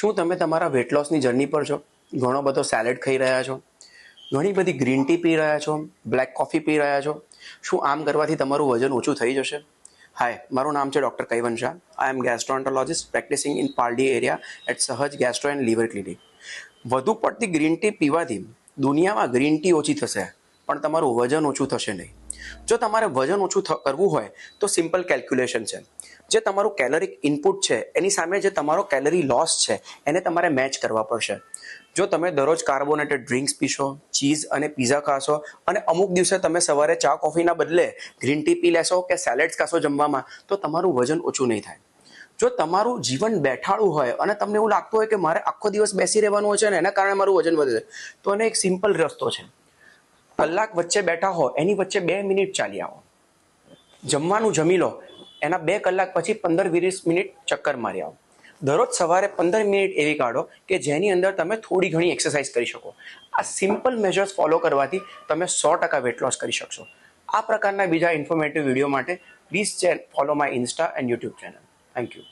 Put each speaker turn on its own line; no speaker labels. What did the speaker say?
શું તમે તમારા વેટ લોસની જર્ની પર છો? ઘણો બધો સેલેડ ખાઈ રહ્યા છો, ઘણી બધી ગ્રીન ટી પી રહ્યા છો, બ્લેક કોફી પી રહ્યા છો? શું આમ કરવાથી તમારું વજન ઓછું થઈ જશે? હાય, મારું નામ છે doctor Kaivan Shah. I am gastroenterologist practising in Paldi area at Sahaj gastro and liver clinic. વધુ પડતી ગ્રીન ટી પીવાથી દુનિયામાં ગ્રીન ટી ઓછી થશે, પણ તમારું વજન ઓછું થશે નહીં. જો તમારે વજન ઓછું કરવું હોય તો સિમ્પલ કેલ્ક્યુલેશન છે. જે તમારું કેલરિક ઇનપુટ છે એની સામે જે તમારો કેલરી લોસ છે એને તમારે મેચ કરવા પડશે. જો તમે દરરોજ કાર્બોનેટેડ ડ્રિંક્સ પીશો, ચીઝ અને પીઝા ખાશો અને અમુક દિવસે તમે સવારે ચા કોફીના બદલે ગ્રીન ટી પી લેશો કે સેલેડ્સ ખાશો જમવામાં, તો તમારું વજન ઓછું નહીં થાય. જો તમારું જીવન બેઠાડું હોય અને તમને એવું લાગતું હોય કે મારે આખો દિવસ બેસી રહેવાનું હોય છે ને એના કારણે મારું વજન વધે છે, તો એને એક સિમ્પલ રસ્તો છે. કલાક વચ્ચે બેઠા હો એની વચ્ચે 2 મિનિટ ચાલી આવો. જમવાનું જમી લો, એના 2 કલાક પછી 15-20 મિનિટ ચક્કર મારી આવો. દરરોજ સવારે 15 મિનિટ એવી કાઢો કે જેની અંદર તમે થોડી ઘણી એક્સરસાઇઝ કરી શકો. આ સિમ્પલ મેજર્સ ફોલો કરવાથી તમે 100% વેટ લોસ કરી શકશો. આ પ્રકારના બીજા ઇન્ફોર્મેટિવ વિડીયો માટે please follow my Insta and YouTube channel. Thank you.